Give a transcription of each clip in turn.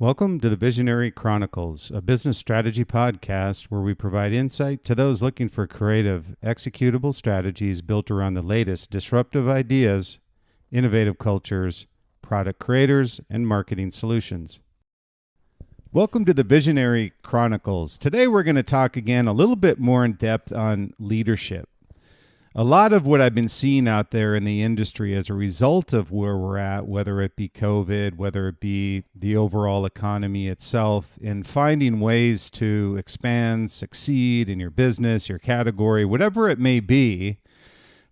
Welcome to the Visionary Chronicles, a business strategy podcast where we provide insight to those looking for creative, executable strategies built around the latest disruptive ideas, innovative cultures, product creators, and marketing solutions. Welcome to the Visionary Chronicles. Today we're going to talk again a little bit more in depth on leadership. A lot of what I've been seeing out there in the industry as a result of where we're at, whether it be COVID, whether it be the overall economy itself, in finding ways to expand, succeed in your business, your category, whatever it may be,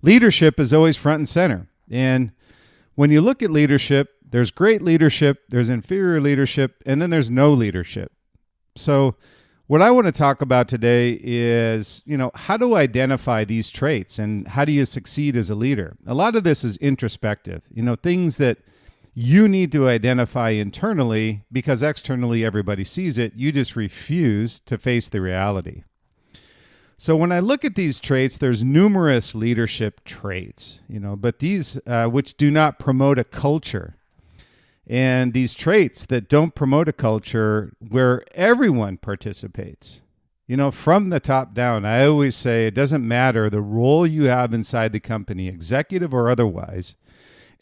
leadership is always front and center. And when you look at leadership, there's great leadership, there's inferior leadership, and then there's no leadership. So what I want to talk about today is, how to identify these traits and how do you succeed as a leader? A lot of this is introspective, things that you need to identify internally because externally everybody sees it. You just refuse to face the reality. So when I look at these traits, there's numerous leadership traits, but these which do not promote a culture. And these traits that don't promote a culture where everyone participates, from the top down. I always say it doesn't matter the role you have inside the company, executive or otherwise.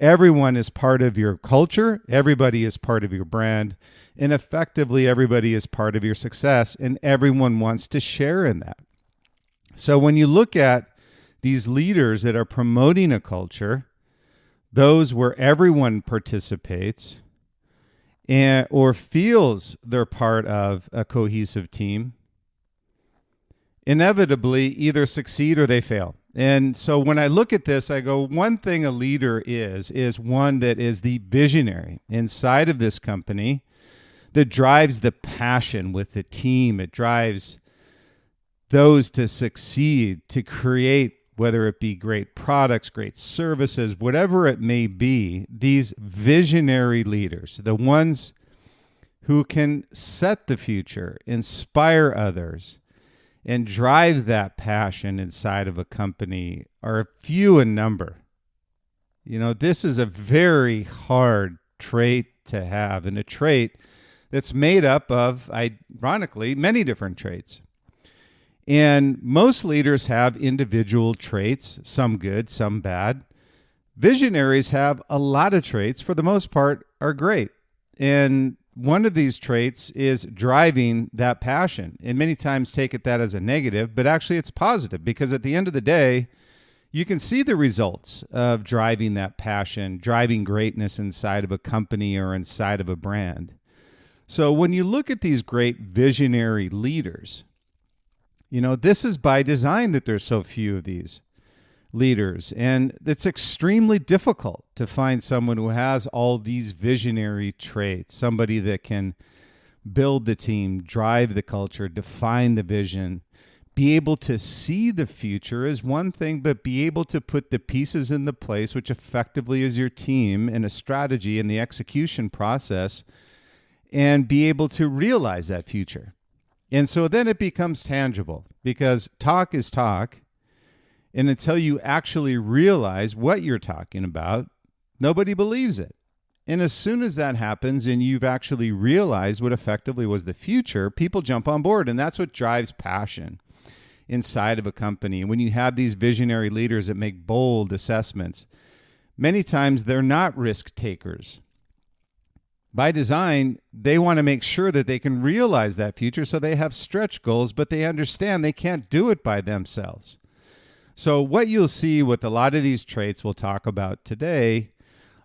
Everyone is part of your culture. Everybody is part of your brand. And effectively, everybody is part of your success. And everyone wants to share in that. So when you look at these leaders that are promoting a culture, those where everyone participates or feels they're part of a cohesive team, inevitably either succeed or they fail. And so when I look at this, I go, one thing a leader is one that is the visionary inside of this company that drives the passion with the team. It drives those to succeed, to create, whether it be great products, great services, whatever it may be, these visionary leaders, the ones who can set the future, inspire others, and drive that passion inside of a company are few in number. This is a very hard trait to have, and a trait that's made up of, ironically, many different traits. And most leaders have individual traits, some good, some bad. Visionaries have a lot of traits, for the most part, are great. And one of these traits is driving that passion. And many times take that as a negative, but actually it's positive because at the end of the day, you can see the results of driving that passion, driving greatness inside of a company or inside of a brand. So when you look at these great visionary leaders, this is by design that there's so few of these leaders. And it's extremely difficult to find someone who has all these visionary traits, somebody that can build the team, drive the culture, define the vision, be able to see the future is one thing, but be able to put the pieces in the place, which effectively is your team and a strategy in the execution process, and be able to realize that future. And so then it becomes tangible because talk is talk. And until you actually realize what you're talking about, nobody believes it. And as soon as that happens and you've actually realized what effectively was the future, people jump on board. And that's what drives passion inside of a company. And when you have these visionary leaders that make bold assessments, many times they're not risk takers. By design, they want to make sure that they can realize that future, so they have stretch goals, but they understand they can't do it by themselves. So what you'll see with a lot of these traits we'll talk about today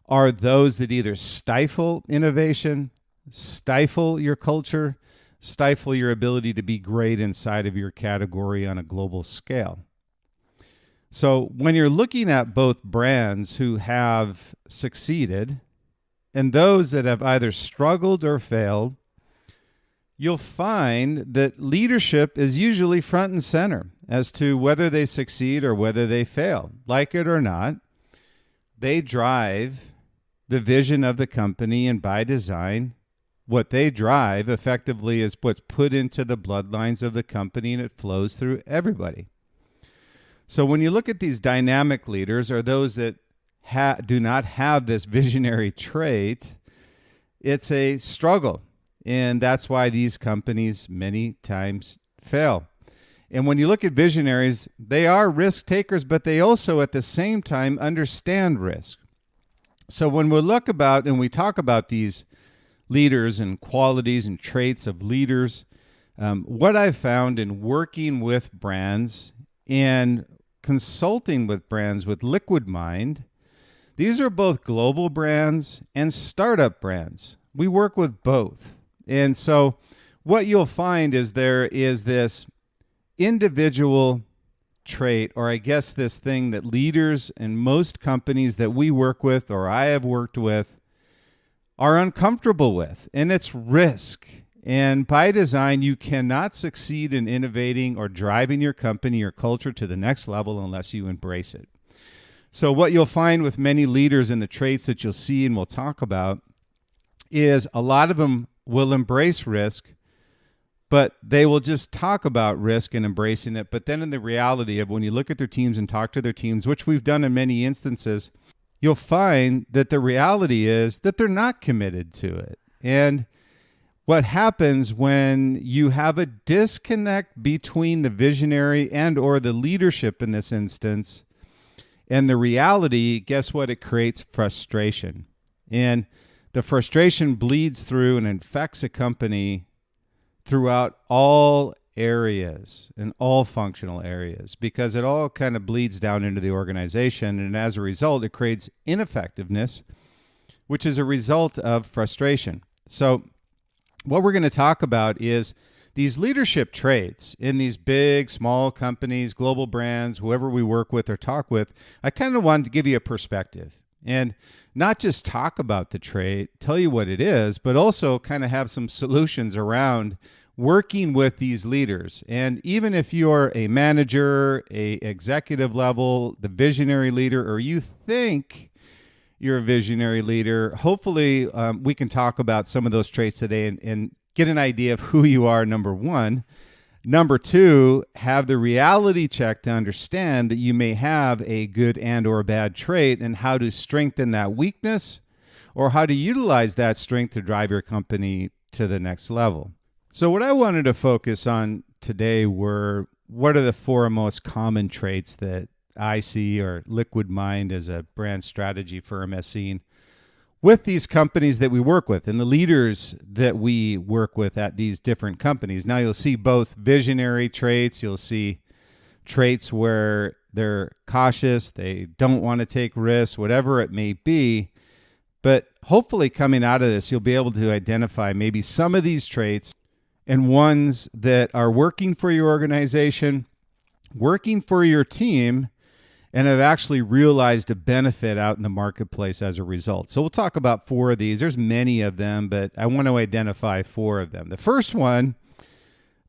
are those that either stifle innovation, stifle your culture, stifle your ability to be great inside of your category on a global scale. So when you're looking at both brands who have succeeded and those that have either struggled or failed, you'll find that leadership is usually front and center as to whether they succeed or whether they fail. Like it or not, they drive the vision of the company, and by design, what they drive effectively is what's put into the bloodlines of the company, and it flows through everybody. So when you look at these dynamic leaders, or those that do not have this visionary trait, it's a struggle. And that's why these companies many times fail. And when you look at visionaries, they are risk takers, but they also at the same time understand risk. So when we look about and we talk about these leaders and qualities and traits of leaders, what I've found in working with brands and consulting with brands with Liquid Mind, these are both global brands and startup brands. We work with both. And so what you'll find is there is this individual trait, or I guess this thing that leaders in most companies that we work with or I have worked with are uncomfortable with, and it's risk. And by design, you cannot succeed in innovating or driving your company or culture to the next level unless you embrace it. So what you'll find with many leaders and the traits that you'll see and we'll talk about is a lot of them will embrace risk, but they will just talk about risk and embracing it. But then in the reality of when you look at their teams and talk to their teams, which we've done in many instances, you'll find that the reality is that they're not committed to it. And what happens when you have a disconnect between the visionary and or the leadership in this instance and the reality, guess what? It creates frustration. And the frustration bleeds through and infects a company throughout all areas and all functional areas because it all kind of bleeds down into the organization. And as a result, it creates ineffectiveness, which is a result of frustration. So what we're going to talk about is these leadership traits in these big, small companies, global brands, whoever we work with or talk with. I kind of wanted to give you a perspective and not just talk about the trait, tell you what it is, but also kind of have some solutions around working with these leaders. And even if you're a manager, a executive level, the visionary leader, or you think you're a visionary leader, hopefully we can talk about some of those traits today and get an idea of who you are, number one. Number two, have the reality check to understand that you may have a good and or bad trait and how to strengthen that weakness or how to utilize that strength to drive your company to the next level. So what I wanted to focus on today were what are the four most common traits that I see or Liquid Mind as a brand strategy firm has seen with these companies that we work with and the leaders that we work with at these different companies. Now you'll see both visionary traits. You'll see traits where they're cautious. They don't want to take risks, whatever it may be. But hopefully coming out of this, you'll be able to identify maybe some of these traits and ones that are working for your organization, working for your team, and have actually realized a benefit out in the marketplace as a result. So we'll talk about four of these. There's many of them, but I want to identify four of them. The first one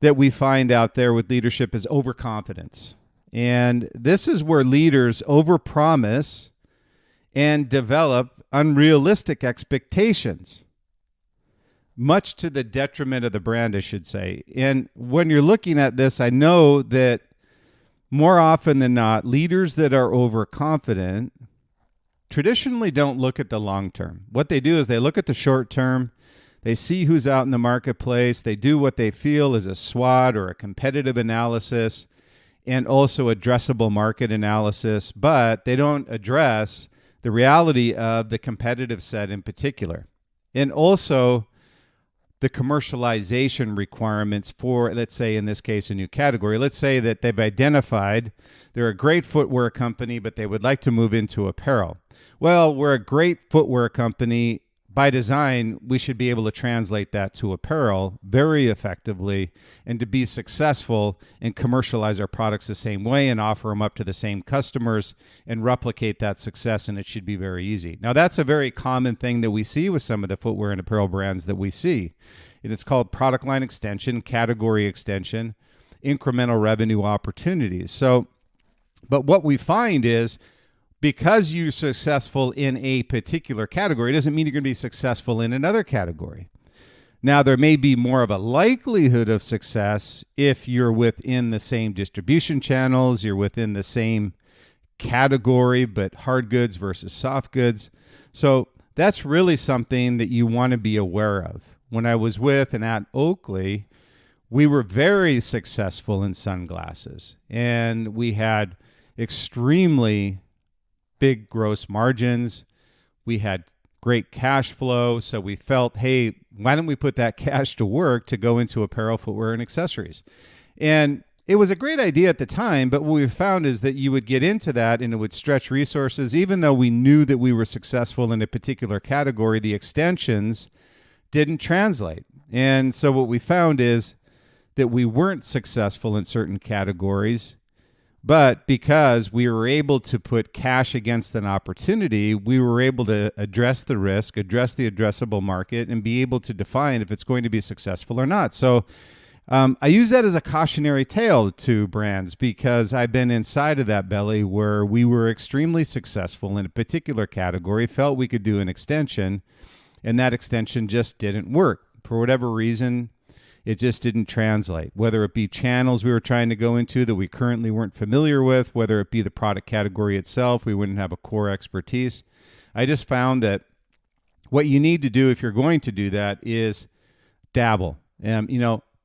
that we find out there with leadership is overconfidence. And this is where leaders overpromise and develop unrealistic expectations, much to the detriment of the brand, I should say. And when you're looking at this, I know that more often than not, leaders that are overconfident traditionally don't look at the long term. What they do is they look at the short term. They see who's out in the marketplace. They do what they feel is a SWOT or a competitive analysis and also addressable market analysis, but they don't address the reality of the competitive set in particular. And also the commercialization requirements for, let's say, in this case, a new category. Let's say that they've identified they're a great footwear company, but they would like to move into apparel. Well, we're a great footwear company. By design, we should be able to translate that to apparel very effectively and to be successful and commercialize our products the same way and offer them up to the same customers and replicate that success, and it should be very easy. Now, that's a very common thing that we see with some of the footwear and apparel brands that we see. And it's called product line extension, category extension, incremental revenue opportunities. So, but what we find is because you're successful in a particular category doesn't mean you're going to be successful in another category. Now, there may be more of a likelihood of success if you're within the same distribution channels, you're within the same category, but hard goods versus soft goods. So that's really something that you want to be aware of when I was with and at Oakley, we were very successful in sunglasses, and we had extremely big gross margins. We had great cash flow. So we felt, hey, why don't we put that cash to work to go into apparel, footwear, and accessories? And it was a great idea at the time, but what we found is that you would get into that and it would stretch resources. Even though we knew that we were successful in a particular category, the extensions didn't translate. And so what we found is that we weren't successful in certain categories, but because we were able to put cash against an opportunity, we were able to address the risk, address the addressable market, and be able to define if it's going to be successful or not. So I use that as a cautionary tale to brands because I've been inside of that belly where we were extremely successful in a particular category, felt we could do an extension, and that extension just didn't work. For whatever reason, it just didn't translate, whether it be channels we were trying to go into that we currently weren't familiar with, whether it be the product category itself, we wouldn't have a core expertise. I just found that what you need to do if you're going to do that is dabble.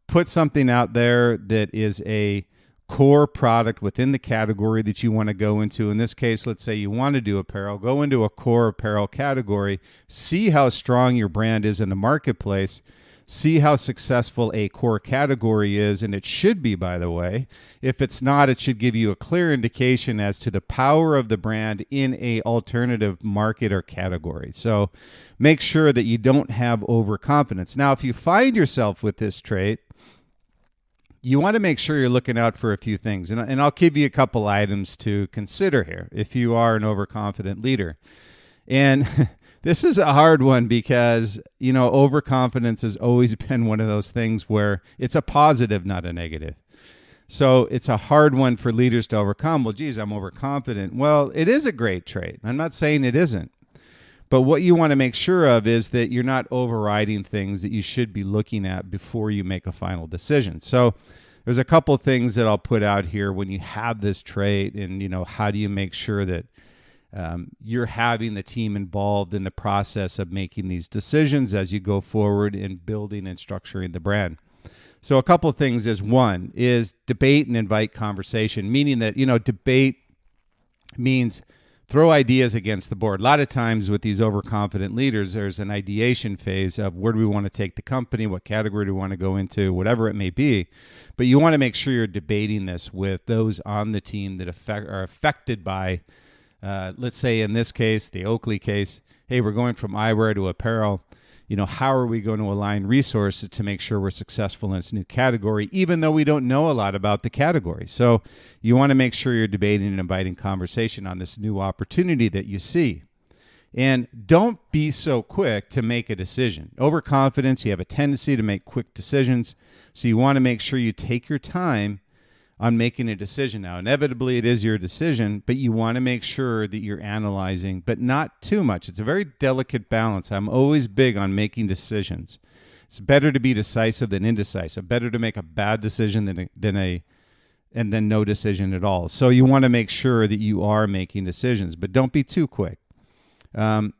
Put something out there that is a core product within the category that you want to go into. In this case, let's say you want to do apparel, go into a core apparel category, see how strong your brand is in the marketplace, see how successful a core category is, and it should be, by the way. If it's not, it should give you a clear indication as to the power of the brand in a alternative market or category. So make sure that you don't have overconfidence. Now, if you find yourself with this trait, you want to make sure you're looking out for a few things. And I'll give you a couple items to consider here if you are an overconfident leader. And this is a hard one because, overconfidence has always been one of those things where it's a positive, not a negative. So it's a hard one for leaders to overcome. Well, geez, I'm overconfident. Well, it is a great trait. I'm not saying it isn't. But what you want to make sure of is that you're not overriding things that you should be looking at before you make a final decision. So there's a couple of things that I'll put out here when you have this trait, and, how do you make sure that you're having the team involved in the process of making these decisions as you go forward in building and structuring the brand. So a couple of things is, one is debate and invite conversation, meaning that, debate means throw ideas against the board. A lot of times with these overconfident leaders, there's an ideation phase of where do we want to take the company, what category do we want to go into, whatever it may be. But you want to make sure you're debating this with those on the team that are affected by, let's say in this case, the Oakley case, hey, we're going from eyewear to apparel. How are we going to align resources to make sure we're successful in this new category, even though we don't know a lot about the category? So you want to make sure you're debating and inviting conversation on this new opportunity that you see. And don't be so quick to make a decision. Overconfidence, you have a tendency to make quick decisions. So you want to make sure you take your time on making a decision. Now, inevitably, it is your decision, but you want to make sure that you're analyzing, but not too much. It's a very delicate balance. I'm always big on making decisions. It's better to be decisive than indecisive. Better to make a bad decision than no decision at all. So you want to make sure that you are making decisions, but don't be too quick. And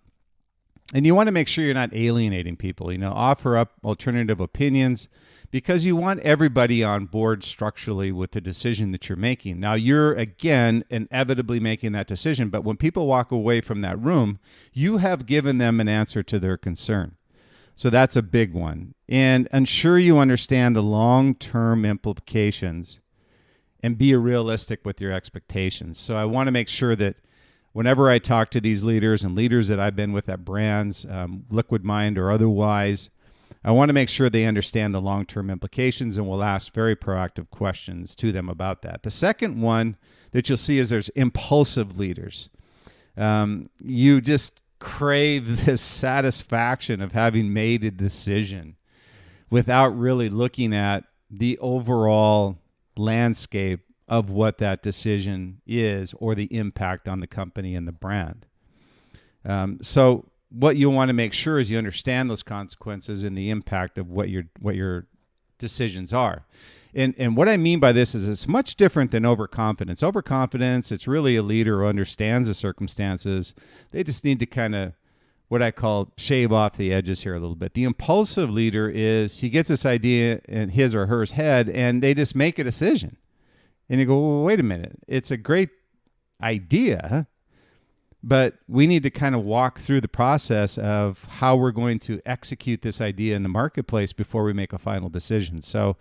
you want to make sure you're not alienating people. Offer up alternative opinions, because you want everybody on board structurally with the decision that you're making. Now, you're, again, inevitably making that decision, but when people walk away from that room, you have given them an answer to their concern. So that's a big one. And ensure you understand the long-term implications and be realistic with your expectations. So I want to make sure that whenever I talk to these leaders and leaders that I've been with at brands, Liquid Mind or otherwise, I want to make sure they understand the long-term implications, and we'll ask very proactive questions to them about that. The second one that you'll see is there's impulsive leaders. You just crave this satisfaction of having made a decision without really looking at the overall landscape of what that decision is or the impact on the company and the brand. So what you want to make sure is you understand those consequences and the impact of what your decisions are. And what I mean by this is it's much different than overconfidence. Overconfidence, it's really a leader who understands the circumstances. They just need to kind of what I call shave off the edges here a little bit. The impulsive leader is he gets this idea in his or her head and they just make a decision. And you go, well, wait a minute. It's a great idea, but we need to kind of walk through the process of how we're going to execute this idea in the marketplace before we make a final decision. So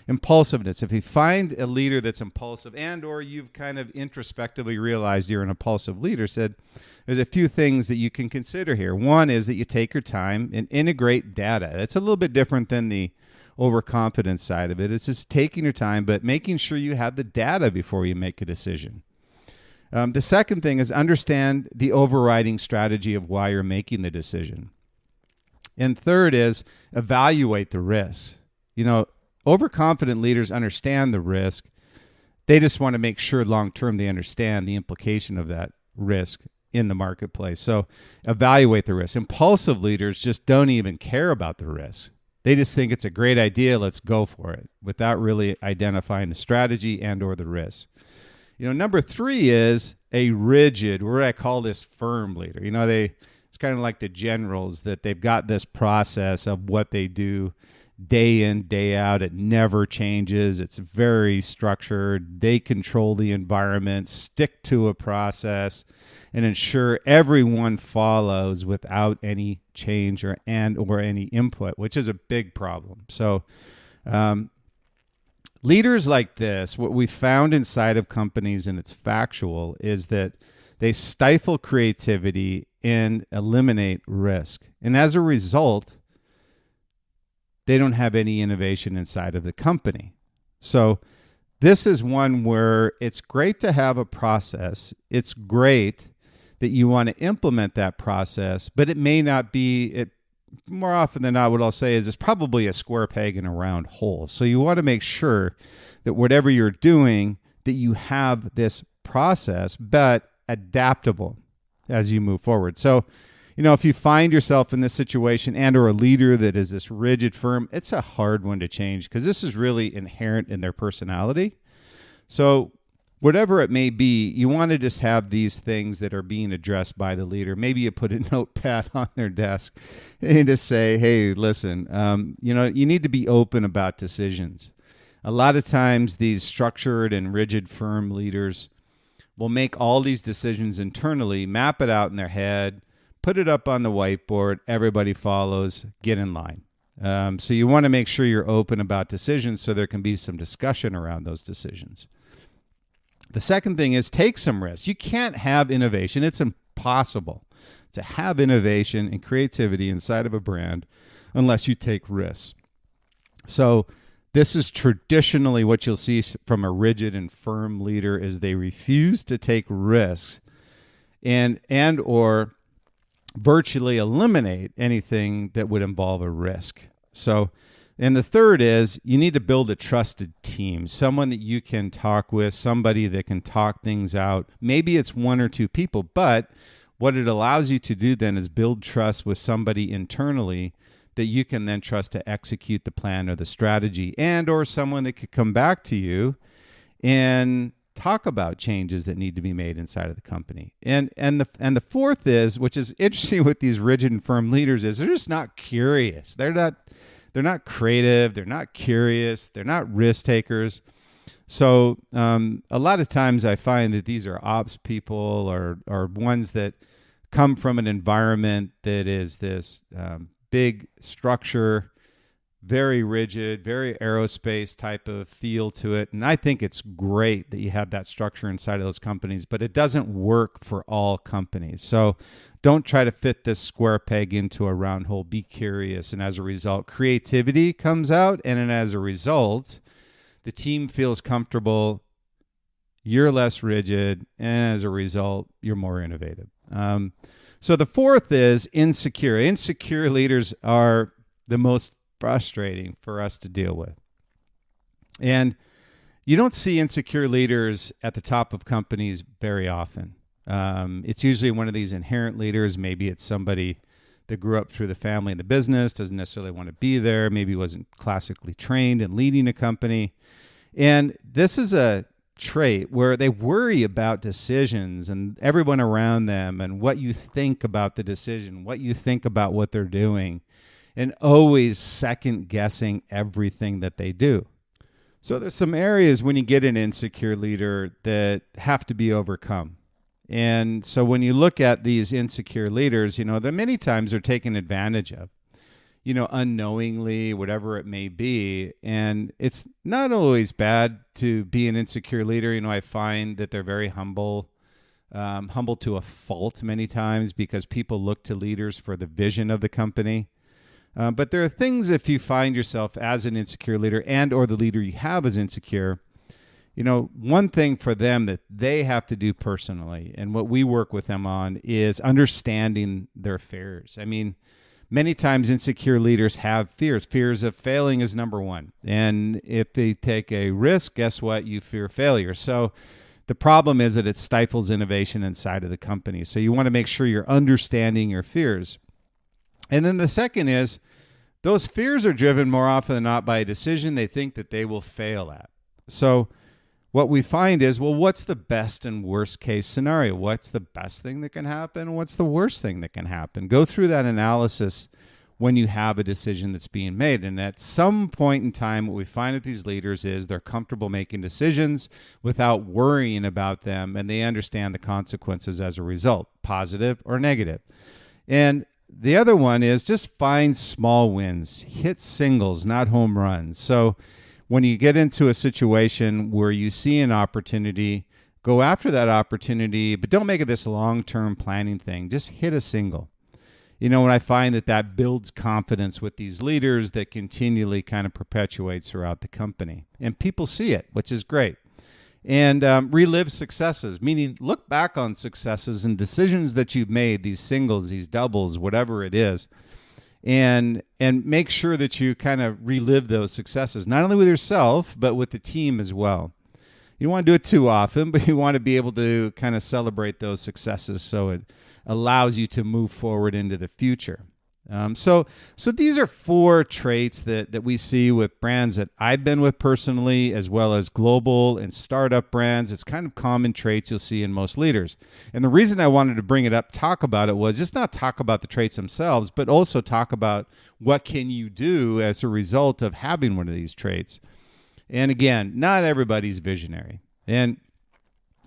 impulsiveness. If you find a leader that's impulsive and or you've kind of introspectively realized you're an impulsive leader, said there's a few things that you can consider here. One is that you take your time and integrate data. That's a little bit different than the overconfidence side of it. It's just taking your time, but making sure you have the data before you make a decision. The second thing is understand the overriding strategy of why you're making the decision. And third is evaluate the risk. Overconfident leaders understand the risk. They just want to make sure long-term they understand the implication of that risk in the marketplace. So evaluate the risk. Impulsive leaders just don't even care about the risk. They just think it's a great idea, let's go for it, without really identifying the strategy and or the risk. Number 3 is a rigid, what I call this firm leader. It's kind of like the generals, that they've got this process of what they do day in, day out. It never changes. It's very structured. They control the environment, stick to a process, and ensure everyone follows without any change or any input, which is a big problem. So leaders like this, what we found inside of companies, and it's factual, is that they stifle creativity and eliminate risk. And as a result, they don't have any innovation inside of the company. So this is one where it's great to have a process. It's great that you want to implement that process, but it may not be it. More often than not, what I'll say is it's probably a square peg in a round hole. So you want to make sure that whatever you're doing, that you have this process, but adaptable as you move forward. So, if you find yourself in this situation and or a leader that is this rigid firm, it's a hard one to change because this is really inherent in their personality. So whatever it may be, you want to just have these things that are being addressed by the leader. Maybe you put a notepad on their desk and just say, hey, listen, you need to be open about decisions. A lot of times these structured and rigid firm leaders will make all these decisions internally, map it out in their head, put it up on the whiteboard, everybody follows, get in line. So you want to make sure you're open about decisions so there can be some discussion around those decisions. The second thing is take some risks. You can't have innovation. It's impossible to have innovation and creativity inside of a brand unless you take risks. So this is traditionally what you'll see from a rigid and firm leader is they refuse to take risks and or virtually eliminate anything that would involve a risk. So, and the third is you need to build a trusted team, someone that you can talk with, somebody that can talk things out. Maybe it's 1 or 2 people, but what it allows you to do then is build trust with somebody internally that you can then trust to execute the plan or the strategy, and or someone that could come back to you and talk about changes that need to be made inside of the company. And the fourth is, which is interesting with these rigid and firm leaders, is they're just not curious. They're not creative. They're not curious. They're not risk takers. So a lot of times I find that these are ops people or ones that come from an environment that is this big structure, very rigid, very aerospace type of feel to it. And I think it's great that you have that structure inside of those companies, but it doesn't work for all companies. So don't try to fit this square peg into a round hole. Be curious. And as a result, creativity comes out. And then as a result, the team feels comfortable. You're less rigid. And as a result, you're more innovative. So the fourth is insecure. Insecure leaders are the most frustrating for us to deal with. And you don't see insecure leaders at the top of companies very often. It's usually one of these inherent leaders. Maybe it's somebody that grew up through the family and the business, doesn't necessarily want to be there, maybe wasn't classically trained in leading a company. And this is a trait where they worry about decisions and everyone around them and what you think about the decision, what you think about what they're doing, and always second guessing everything that they do. So there's some areas when you get an insecure leader that have to be overcome. And so when you look at these insecure leaders, that many times are taken advantage of, unknowingly, whatever it may be. And it's not always bad to be an insecure leader. I find that they're very humble to a fault many times because people look to leaders for the vision of the company. But there are things, if you find yourself as an insecure leader and or the leader you have is insecure, one thing for them that they have to do personally, and what we work with them on, is understanding their fears. Many times insecure leaders have fears. Fears of failing is number one. And if they take a risk, guess what? You fear failure. So the problem is that it stifles innovation inside of the company. So you want to make sure you're understanding your fears. And then the second is those fears are driven more often than not by a decision they think that they will fail at. So what we find is, well, what's the best and worst case scenario? What's the best thing that can happen? What's the worst thing that can happen? Go through that analysis when you have a decision that's being made. And at some point in time, what we find with these leaders is they're comfortable making decisions without worrying about them, and they understand the consequences as a result, positive or negative. And the other one is just find small wins, hit singles, not home runs. So when you get into a situation where you see an opportunity, go after that opportunity, but don't make it this long-term planning thing. Just hit a single. When I find that builds confidence with these leaders that continually kind of perpetuates throughout the company. And people see it, which is great. And relive successes, meaning look back on successes and decisions that you've made, these singles, these doubles, whatever it is, and make sure that you kind of relive those successes, not only with yourself, but with the team as well. You don't want to do it too often, but you want to be able to kind of celebrate those successes so it allows you to move forward into the future. So these are 4 traits that we see with brands that I've been with personally, as well as global and startup brands. It's kind of common traits you'll see in most leaders. And the reason I wanted to bring it up, talk about it, was just not talk about the traits themselves, but also talk about what can you do as a result of having one of these traits. And again, not everybody's visionary. And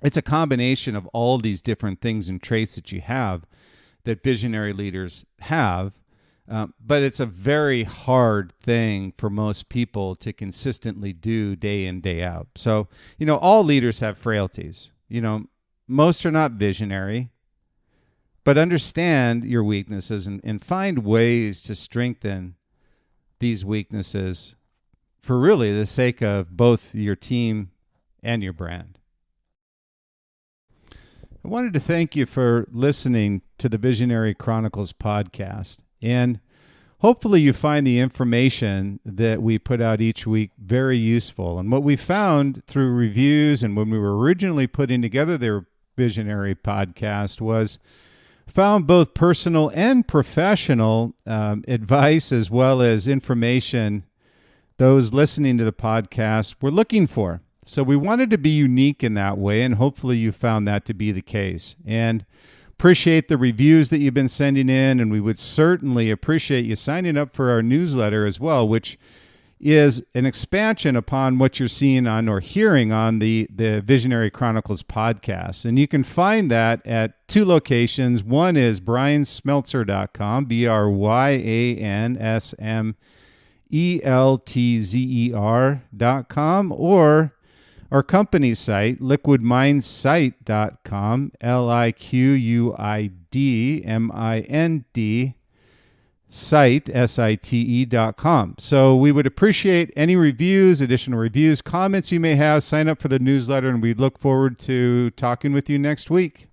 it's a combination of all these different things and traits that you have that visionary leaders have. But it's a very hard thing for most people to consistently do day in, day out. So, all leaders have frailties. Most are not visionary, but understand your weaknesses and find ways to strengthen these weaknesses for really the sake of both your team and your brand. I wanted to thank you for listening to the Visionary Chronicles podcast. And hopefully you find the information that we put out each week very useful. And what we found through reviews and when we were originally putting together their Visionary podcast was found both personal and professional advice as well as information those listening to the podcast were looking for. So we wanted to be unique in that way, and hopefully you found that to be the case. And appreciate the reviews that you've been sending in, and we would certainly appreciate you signing up for our newsletter as well, which is an expansion upon what you're seeing on or hearing on the Visionary Chronicles podcast. And you can find that at 2 locations. One is bryansmeltzer.com, BRYANSMELTZER.com, or our company site, liquidmindsite.com, LIQUIDMIND site, SITE.com. So we would appreciate any reviews, additional reviews, comments you may have. Sign up for the newsletter, and we look forward to talking with you next week.